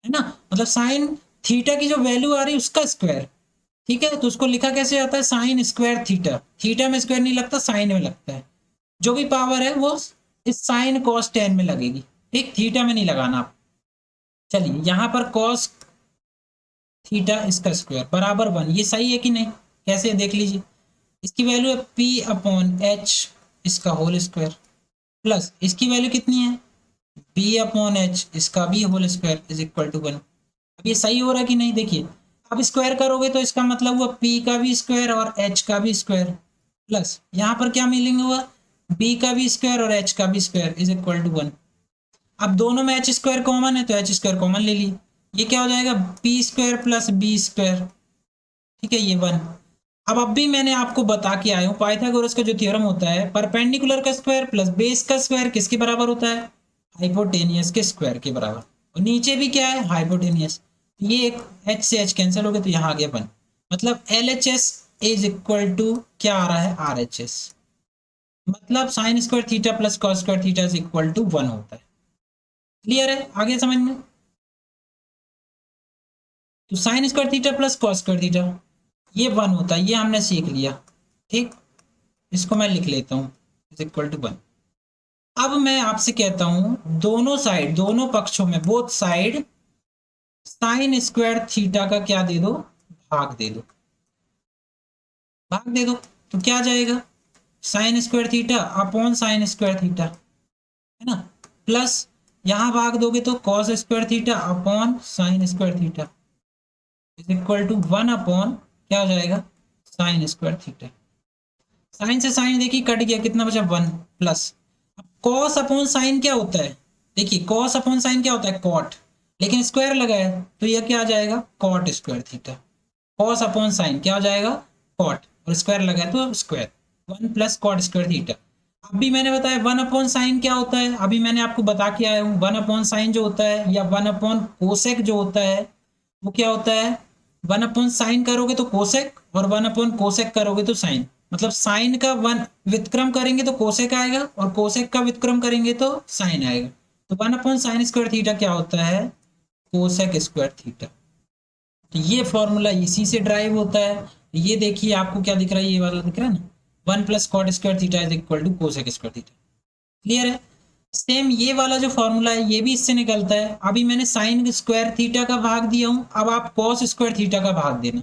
ना, मतलब साइन थीटा की जो वैल्यू आ रही है उसका स्क्वायर। ठीक है, तो उसको लिखा कैसे जाता है, साइन स्क्वायर थीटा। थीटा में स्क्वायर नहीं लगता, साइन में लगता है। जो भी पावर है वो इस साइन कॉस टेन में लगेगी, ठीक, थीटा में नहीं लगाना आप। चलिए यहाँ पर कॉस थीटा इसका स्क्वायर बराबर 1, ये सही है कि नहीं, कैसे देख लीजिए। इसकी वैल्यू है पी अपॉन एच इसका होल स्क्वायर, प्लस इसकी वैल्यू कितनी है, बी अपॉन एच इसका भी whole square is equal to 1। अब ये सही हो रहा है कि नहीं, देखिए अब स्क्वायर करोगे तो इसका मतलब हुआ पी का भी स्क्वायर और एच का भी स्क्वायर, प्लस यहाँ पर क्या मिलेंगे हुआ, बी का भी स्क्वायर और एच का भी स्क्वायर इज इक्वल टू 1। अब दोनों में एच स्क्वायर कॉमन है तो एच स्क्वायर कॉमन ले लिए, ये क्या हो जाएगा, B square plus B square, ठीक है, ये 1। अब भी मैंने आपको बता के आया हूँ, पाइथागोरस का जो थ्योरम होता है, परपेंडिकुलर का स्क्वायर प्लस बेस का स्क्वायर किसके बराबर होता है, हाइपोटेनियस के स्क्वायर के बराबर। और नीचे भी क्या है, हाइपोटेनियस। ये एक एच से एच कैंसिल हो गया तो यहाँ आ गया 1, मतलब L H S is equal to क्या आ रहा है, आर एच एस। मतलब sine square theta plus cos square theta is equal to 1 होता है। क्लियर है, आगे समझ में। तो sine square theta plus cos square theta ये 1 होता है, ये हमने सीख लिया। ठीक, इसको मैं लिख लेता हूँ इज इक्वल टू 1। अब मैं आपसे कहता हूं दोनों साइड, दोनों पक्षों में, both side sign square theta का क्या दे दो, भाग दे दो, भाग दे दो। तो क्या आ जाएगा, sine square theta upon sine square theta, है ना, प्लस यहां भाग दोगे तो cos square theta upon sine square theta is equal to 1 upon क्या हो जाएगा, साइन स्क्वायर थीटा। साइन से साइन देखिए कट गया, कितना बचा 1, प्लस कॉस अपॉन साइन क्या होता है, देखिए कॉस अपॉन साइन क्या होता है, कॉट, लेकिन स्क्वायर लगा है तो यह क्या आ जाएगा, cot square theta. Cos upon sine क्या हो जाएगा, कॉट, और स्क्वायर लगा है तो square, 1 plus cot square theta. अभी मैंने बताया 1 अपॉन साइन क्या होता है, अभी मैंने आपको बता के आया हूँ 1 अपॉन साइन जो होता है या 1 अपॉन कोसेक जो होता है वो क्या होता है, 1 अपॉन साइन करोगे तो कोसेक और 1 अपॉन कोसेक करोगे तो साइन। मतलब साइन का वन व्युत्क्रम करेंगे तो कोसेक आएगा और कोसेक का व्युत्क्रम करेंगे तो साइन आएगा। तो 1/sin² थीटा क्या होता है? कोसेक² थीटा। तो ये फॉर्मूला इसी से ड्राइव होता है। ये देखिए आपको क्या दिख रहा है, ये वाला दिख रहा है ना, 1 + cot² theta is equal to cosec theta. Clear है? सेम ये वाला जो फॉर्मूला है ये भी इससे निकलता है। अभी मैंने sin² थीटा का भाग दिया हूं, अब आप cos² थीटा का भाग देना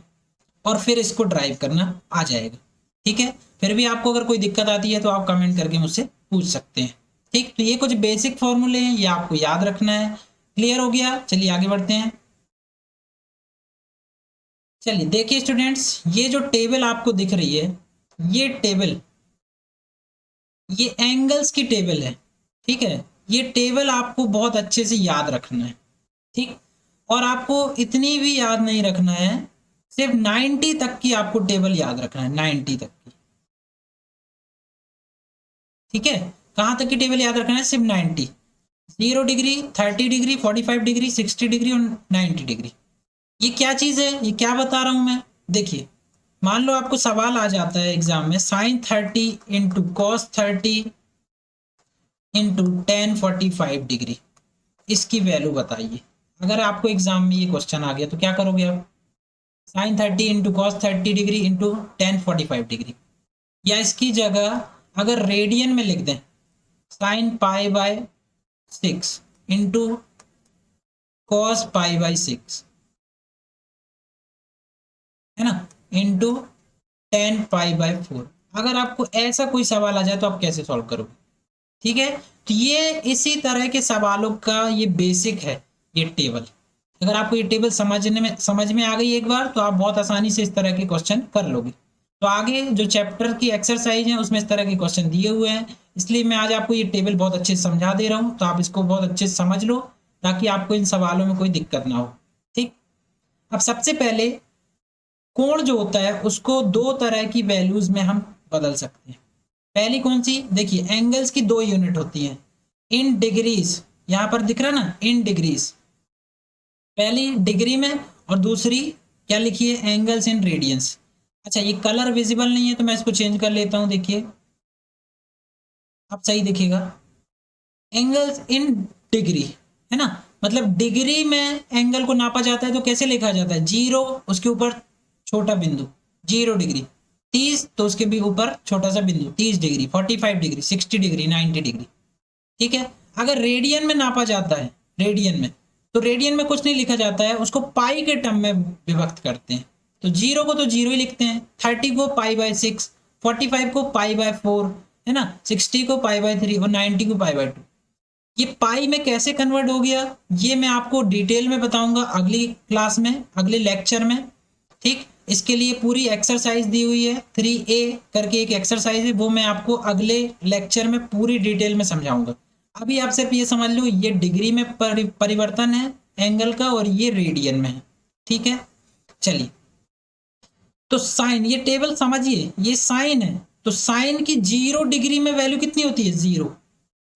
और फिर इसको ड्राइव करना आ जाएगा। ठीक है, फिर भी आपको अगर कोई दिक्कत आती है तो आप कमेंट करके मुझसे पूछ सकते हैं। ठीक, तो ये कुछ बेसिक फॉर्मूले हैं, ये आपको याद रखना है। क्लियर हो गया? चलिए आगे बढ़ते हैं। चलिए देखिए स्टूडेंट्स, ये जो टेबल आपको दिख रही है, ये टेबल, ये एंगल्स की टेबल है। ठीक है, ये टेबल आपको बहुत अच्छे से याद रखना है। ठीक, और आपको इतनी भी याद नहीं रखना है, सिर्फ 90 तक की आपको टेबल याद रखना है, 90 तक की। ठीक है, कहां तक की टेबल याद रखना है? सिर्फ 90। 0 डिग्री, 30 डिग्री, 45 डिग्री, 60 डिग्री और 90 डिग्री। ये क्या चीज है, ये क्या बता रहा हूं मैं? देखिए, मान लो आपको सवाल आ जाता है एग्जाम में, sin 30 into cos 30 into tan 45 degree, इसकी वैल्यू बताइए। अगर आपको एग्जाम में ये क्वेश्चन आ गया तो क्या करोगे आप? sin 30 into cos 30 degree into tan 45 degree, या इसकी जगह अगर रेडियन में लिख दें, sin π/6 इंटू cos π/6, है ना, इंटू tan π/4। अगर आपको ऐसा कोई सवाल आ जाए तो आप कैसे सॉल्व करोगे? ठीक है, तो ये इसी तरह के सवालों का ये बेसिक है, ये टेबल। अगर आपको ये टेबल समझ में आ गई एक बार तो आप बहुत आसानी से इस तरह के क्वेश्चन कर लोगे। तो आगे जो चैप्टर की एक्सरसाइज है उसमें इस तरह के क्वेश्चन दिए हुए हैं, इसलिए मैं आज आपको ये टेबल बहुत अच्छे से समझा दे रहा हूँ, तो आप इसको बहुत अच्छे से समझ लो ताकि आपको इन सवालों में कोई दिक्कत ना हो। ठीक, अब सबसे पहले कोण जो होता है उसको दो तरह की वैल्यूज में हम बदल सकते हैं। पहली कौन सी? देखिए, एंगल्स की दो यूनिट होती हैं, इन डिग्रीज, यहां पर दिख रहा ना, इन डिग्रीज, पहली डिग्री में और दूसरी क्या लिखिए? Angles in radiance. अच्छा, ये कलर विजिबल नहीं है तो मैं इसको चेंज कर लेता हूं, देखिए अब सही दिखेगा। एंगल्स इन डिग्री, है ना, मतलब डिग्री में एंगल को नापा जाता है तो कैसे लिखा जाता है? 0 उसके ऊपर छोटा बिंदु 0 डिग्री, 30 तो उसके भी ऊपर छोटा सा बिंदु 30 डिग्री, 45 डिग्री, 60 डिग्री, 90 डिग्री। ठीक है, अगर रेडियन में नापा जाता है, रेडियन में, तो रेडियन में कुछ नहीं लिखा जाता है, उसको पाई के टर्म में विभक्त करते हैं। तो 0 को तो 0 ही लिखते हैं, 30 को π/6, 45 को π/4, है ना, 60 को π/3 और 90 को π/2। ये पाई में कैसे कन्वर्ट हो गया ये मैं आपको डिटेल में बताऊंगा अगली क्लास में, अगले लेक्चर में। ठीक, इसके लिए पूरी एक्सरसाइज दी हुई है, 3A करके एक एक्सरसाइज है, वो मैं आपको अगले लेक्चर में पूरी डिटेल में समझाऊंगा। अभी आप सिर्फ ये समझ लो, ये डिग्री में परिवर्तन है एंगल का और ये रेडियन में है। ठीक है, चलिए, तो साइन, ये टेबल समझिए, ये साइन है, तो साइन की 0 डिग्री में वैल्यू कितनी होती है? 0।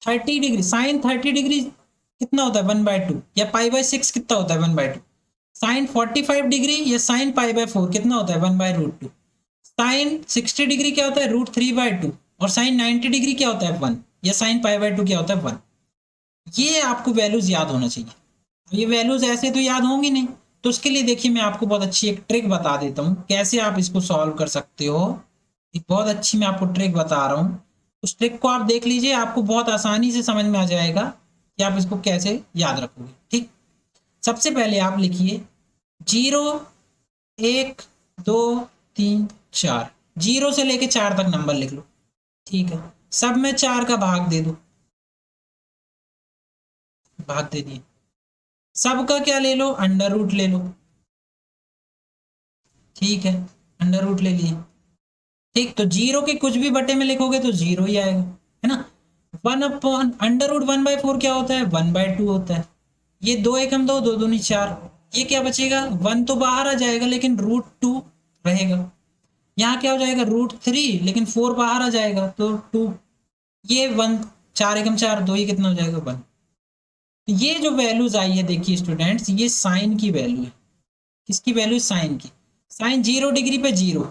30 डिग्री, साइन 30 डिग्री कितना होता है? 1/2। या π/6 कितना होता है? 1/2। साइन 45 डिग्री या साइन π/4 कितना होता है? 1/√2। साइन 60 डिग्री क्या होता है? √3/2। और साइन 90 डिग्री क्या होता है? 1। या साइन π/2 क्या होता है? 1। ये आपको वैल्यूज याद होना चाहिए। ये वैल्यूज ऐसे तो याद होंगी नहीं, तो उसके लिए देखिए मैं आपको बहुत अच्छी एक ट्रिक बता देता हूँ कैसे आप इसको सॉल्व कर सकते हो। एक बहुत अच्छी मैं आपको ट्रिक बता रहा हूँ, उस ट्रिक को आप देख लीजिए, आपको बहुत आसानी से समझ में आ जाएगा कि आप इसको कैसे याद रखोगे। ठीक, सबसे पहले आप लिखिए 0, 1, 2, 3, 4, 0 से लेके 4 तक नंबर लिख लो। ठीक है, सब में 4 का भाग दे दो, भाग दे दिए। सबका क्या ले लो? अंडर रूट ले लो। ठीक है, अंडर रूट ले लिए। ठीक, तो 0 के कुछ भी बटे में लिखोगे तो 0 ही आएगा, है ना। 1/√1/4 क्या होता है? 1/2 होता है। ये 2 एकम 2, 2 दूनी 4, ये क्या बचेगा? 1 तो बाहर आ जाएगा लेकिन √2 रहेगा। यहाँ क्या हो जाएगा? √3, लेकिन 4 बाहर आ जाएगा तो 2, ये 1, 4 एकम 4, 2 ही कितना हो जाएगा? 1। ये जो वैल्यूज आई है देखिए स्टूडेंट्स, ये साइन की वैल्यू है। किसकी वैल्यू? साइन की। साइन 0 डिग्री पे 0,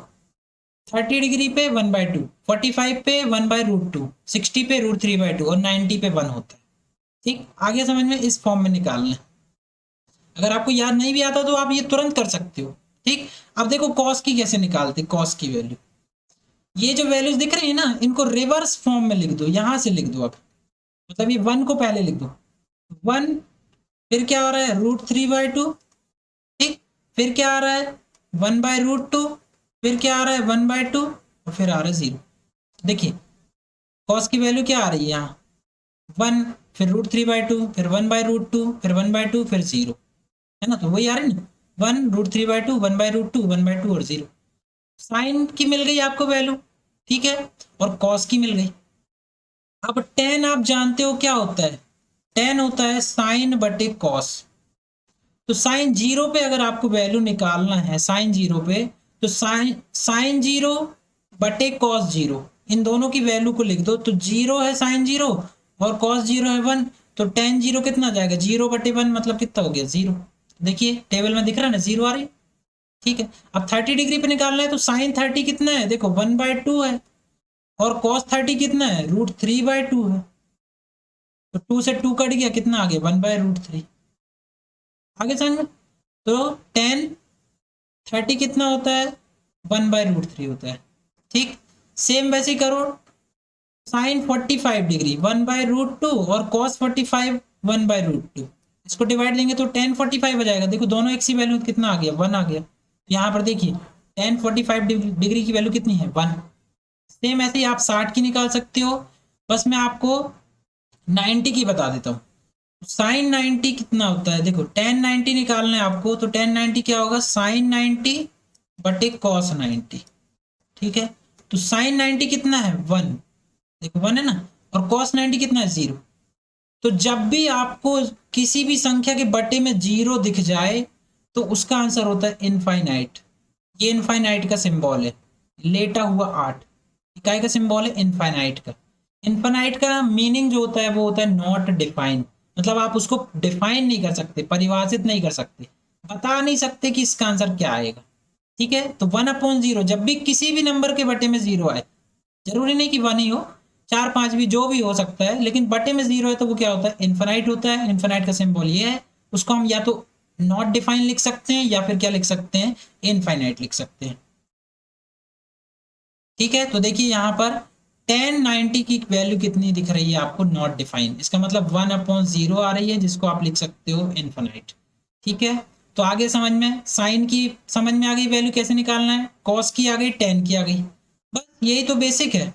30 डिग्री पे 1/2, 45 पे 1/√2, 60 पे √3/2 और 90 पे 1 होता है। ठीक, आगे समझ में इस फॉर्म में निकालना है। अगर आपको याद नहीं भी आता तो आप ये तुरंत कर सकते हो। ठीक, अब देखो कॉस की कैसे निकालते, कॉस की वैल्यू, ये जो वैल्यूज दिख रही है ना, इनको रिवर्स फॉर्म में लिख दो, यहां से लिख दो। अब मतलब ये 1 को पहले लिख दो, 1, फिर क्या आ रहा है √3/2, ठीक, फिर क्या आ रहा है 1/√2, फिर क्या आ रहा है 1/2 और फिर आ रहा है 0। देखिए कॉस की वैल्यू क्या आ रही है यहाँ, 1, फिर √3/2, फिर 1/√2, फिर 1/2, फिर 0, है ना। तो वही आ रही ना, 1 √3/2, 1/√2, 1/2 और 0। साइन की मिल गई आपको वैल्यू, ठीक है, और कॉस की मिल गई। अब टेन आप जानते हो क्या होता है, टेन होता है साइन बटे कॉस। तो साइन जीरो पे अगर आपको वैल्यू निकालना है, साइन जीरो पे, तो साइन साइन जीरो बटे कॉस जीरो, इन दोनों की वैल्यू को लिख दो। तो जीरो है साइन जीरो और कॉस जीरो है 1, तो टेन जीरो कितना जाएगा, 0/1 मतलब कितना हो गया 0। देखिए टेबल में दिख रहा है ना, 0 आ रही। ठीक है, अब 30 डिग्री पे निकालना है, तो साइन 30 कितना है, देखो 1/2 है, और कॉस 30 कितना है, √3/2 है। तो 2 से 2 कट गया, कितना आ गया 1/√3। आगे समझ में, तो टेन 30 कितना होता है, 1/√3 होता है। ठीक, सेम वैसे ही करो, साइन 45 डिग्री 1/√2 और कॉस 45 1/√2, इसको डिवाइड लेंगे तो टेन 45 हो जाएगा। देखो दोनों एक सी वैल्यू, कितना आ गया 1 आ गया। यहाँ पर देखिए टेन 45 डिग्री की वैल्यू कितनी है 1। सेम ऐसे ही आप 60 की निकाल सकते हो, बस मैं आपको 90 की बता देता हूँ। साइन 90 कितना होता है, देखो टेन 90 निकालना है आपको, तो टेन 90 क्या होगा, साइन 90 बटे कॉस 90। ठीक है, तो साइन 90 कितना है 1, देखो 1 है ना, और कॉस 90 कितना है 0। तो जब भी आपको किसी भी संख्या के बटे में 0 दिख जाए तो उसका आंसर होता है इनफाइनाइट। ये इनफाइनाइट का सिंबल है, लेटा हुआ 8, इकाई का सिंबल है इनफाइनाइट का। इनफाइनाइट का मीनिंग जो होता है वो होता है नॉट डिफाइन, मतलब आप उसको डिफाइन नहीं कर सकते, परिभाषित नहीं कर सकते, बता नहीं सकते कि इसका आंसर क्या आएगा। ठीक है, तो 1/0 जब भी किसी भी नंबर के बटे में 0 आए, जरूरी नहीं कि 1 ही हो, 4 5 भी, जो भी हो सकता है, लेकिन बटे में 0 है तो वो क्या होता है इनफाइनाइट होता है। इनफाइनाइट का सिंबल ये है, उसको हम या तो नॉट डिफाइन लिख सकते हैं या फिर क्या लिख सकते हैं, इनफाइनाइट लिख सकते हैं। ठीक है, तो देखिए यहाँ पर टेन 90 की वैल्यू कितनी दिख रही है आपको, नॉट डिफाइन, इसका मतलब 1/0 आ रही है, जिसको आप लिख सकते हो इनफाइनाइट। ठीक है, तो आगे समझ में, साइन की समझ में आ गई वैल्यू कैसे निकालना है, कॉस की आ गई, टेन की आ गई, बस यही तो बेसिक है,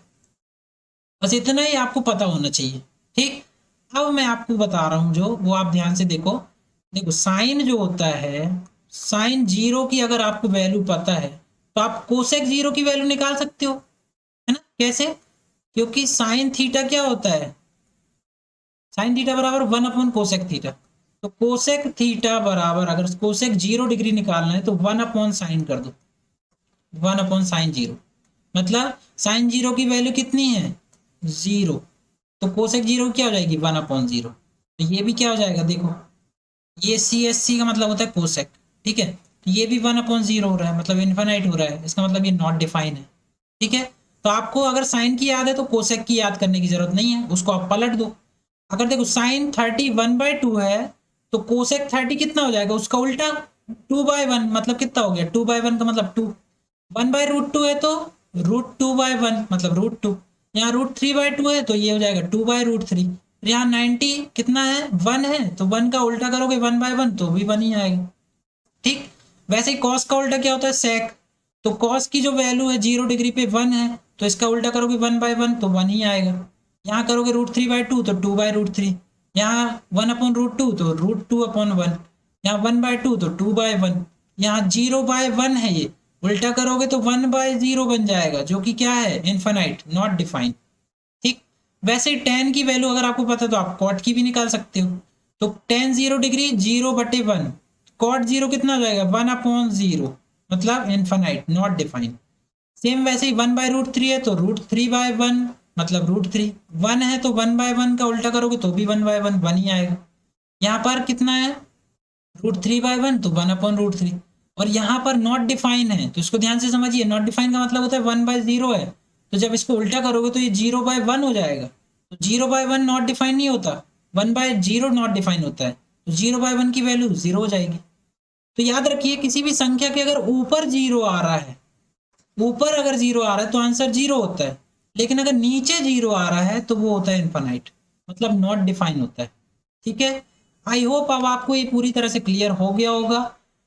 बस इतना ही आपको पता होना चाहिए। ठीक, अब मैं आपको बता रहा हूं जो, वो आप ध्यान से देखो। देखो साइन जो होता है, साइन जीरो की अगर आपको वैल्यू पता है तो आप कोसेक जीरो की वैल्यू निकाल सकते हो, है ना। कैसे, क्योंकि साइन थीटा क्या होता है, साइन थीटा बराबर 1/कोसेक थीटा। तो कोसेक थीटा बराबर, अगर कोसेक 0 डिग्री निकालना है तो 1/साइन कर दो, 1/साइन 0, मतलब साइन 0 की वैल्यू कितनी है 0, तो कोसेक 0 क्या हो जाएगी 1/0। तो ये भी क्या हो जाएगा, देखो ये सी एस सी का मतलब होता है कोसेक। ठीक है, तो ये भी 1/0 हो रहा है, मतलब इन्फाइनाइट हो रहा है, इसका मतलब ये नॉट डिफाइन है। ठीक है, तो आपको अगर साइन की याद है तो कोसेक की याद करने की जरूरत नहीं है, उसको आप पलट दो। अगर देखो साइन 30 1/2 है, तो कोसेक 30 कितना हो जाएगा, उसका उल्टा 2/1, मतलब कितना हो गया 2/1 का मतलब 2। 1/√2 है तो √2/1 मतलब √2। यहाँ √3/2 है तो ये हो जाएगा 2/√3। यहाँ 90 कितना है 1 है, तो 1 का उल्टा करोगे 1/1 तो भी 1 ही आएगा। ठीक, वैसे ही कॉस का उल्टा क्या होता है सेक, तो कॉस की जो वैल्यू है 0 डिग्री पे 1 है, तो इसका उल्टा करोगे 1/1 तो 1 ही आएगा। यहाँ करोगे √3/2 तो 2/√3, यहाँ 1/√2 तो √2/1, यहाँ 1/2 तो 2/1, यहाँ 0/1 है, ये उल्टा करोगे तो 1/0 बन जाएगा, जो कि क्या है इनफाइनाइट, नॉट डिफाइन। ठीक, वैसे ही टेन की वैल्यू अगर आपको पता है तो आप कॉट की भी निकाल सकते हो। तो टेन 0 डिग्री 0/1, कॉट 0 कितना हो जाएगा 1/0, मतलब इनफाइनाइट नॉट डिफाइन। सेम वैसे ही 1/√3 है तो √3/1 मतलब √3, 1 है तो 1/1 का उल्टा करोगे तो भी 1/1 1 ही आएगा। यहाँ पर कितना है √3/1 तो 1/√3, और यहाँ पर नॉट डिफाइन है, तो इसको ध्यान से समझिए। नॉट डिफाइन का मतलब होता है 1/0 है, तो जब इसको उल्टा करोगे तो ये 0/1 हो जाएगा। तो 0/1 नॉट डिफाइन नहीं होता, 1/0 नॉट डिफाइन होता है, तो 0/1 की वैल्यू 0 हो जाएगी। तो याद रखिए किसी भी संख्या के अगर ऊपर 0 आ रहा है, ऊपर अगर 0 आ रहा है तो आंसर 0 होता है, लेकिन अगर नीचे 0 आ रहा है तो वो होता है इनफाइनाइट, मतलब नॉट डिफाइन होता है। ठीक है, आई होप अब आपको ये पूरी तरह से क्लियर हो गया होगा,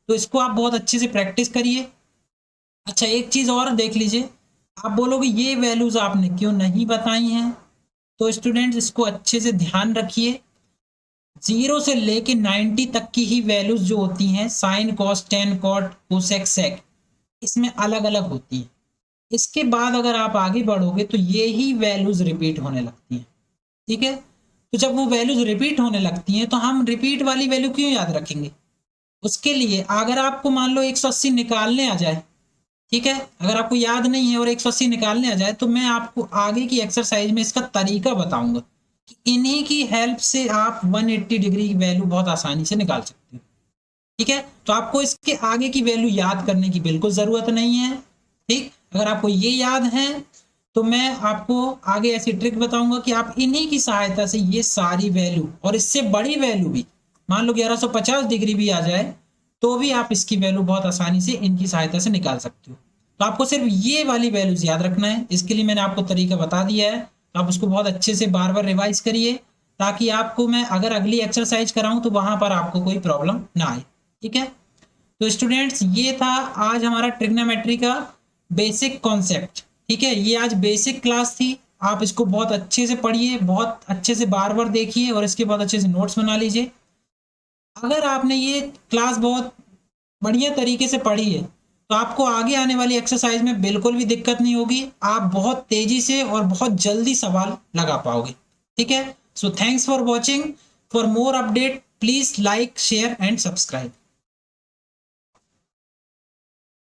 तो इसको आप बहुत अच्छे से प्रैक्टिस करिए। अच्छा, एक चीज और देख लीजिए, आप बोलोगे ये वैल्यूज आपने क्यों नहीं बताई हैं, तो स्टूडेंट्स इसको अच्छे से ध्यान रखिए। 0 से लेके 90 तक की ही वैल्यूज जो होती हैं, sine cos tan cot cosec sec, इसमें अलग अलग होती हैं। इसके बाद अगर आप आगे बढ़ोगे तो ये ही वैल्यूज रिपीट होने लगती हैं। ठीक है, तो जब वो वैल्यूज रिपीट होने लगती हैं तो हम रिपीट वाली वैल्यू क्यों याद रखेंगे? उसके लिए अगर आपको मान लो 180 निकालने आ जाए, ठीक है, अगर आपको याद नहीं है और 180 निकालने आ जाए, तो मैं आपको आगे की एक्सरसाइज में इसका तरीका बताऊंगा कि इन्हीं की हेल्प से आप 180 डिग्री की वैल्यू बहुत आसानी से निकाल सकते हो। ठीक है, तो आपको इसके आगे की वैल्यू याद करने की बिल्कुल जरूरत नहीं है। ठीक, अगर आपको ये याद है तो मैं आपको आगे ऐसी ट्रिक बताऊंगा कि आप इन्हीं की सहायता से ये सारी वैल्यू और इससे बड़ी वैल्यू भी, मान लो 1150 डिग्री भी आ जाए, तो भी आप इसकी वैल्यू बहुत आसानी से इनकी सहायता से निकाल सकते हो। तो आपको सिर्फ ये वाली वैल्यूज याद रखना है, इसके लिए मैंने आपको तरीका बता दिया है, तो आप उसको बहुत अच्छे से बार बार रिवाइज करिए, ताकि आपको मैं अगर अगली एक्सरसाइज कराऊं तो वहां पर आपको कोई प्रॉब्लम ना आए। ठीक है, तो स्टूडेंट्स ये था आज हमारा ट्रिग्नोमेट्री का बेसिक कॉन्सेप्ट। ठीक है, ये आज बेसिक क्लास थी, आप इसको बहुत अच्छे से पढ़िए, बहुत अच्छे से बार बार देखिए और इसके बहुत अच्छे से नोट्स बना लीजिए। अगर आपने ये क्लास बहुत बढ़िया तरीके से पढ़ी है तो आपको आगे आने वाली एक्सरसाइज में बिल्कुल भी दिक्कत नहीं होगी, आप बहुत तेजी से और बहुत जल्दी सवाल लगा पाओगे। ठीक है, so thanks for watching. For more update please like share and subscribe.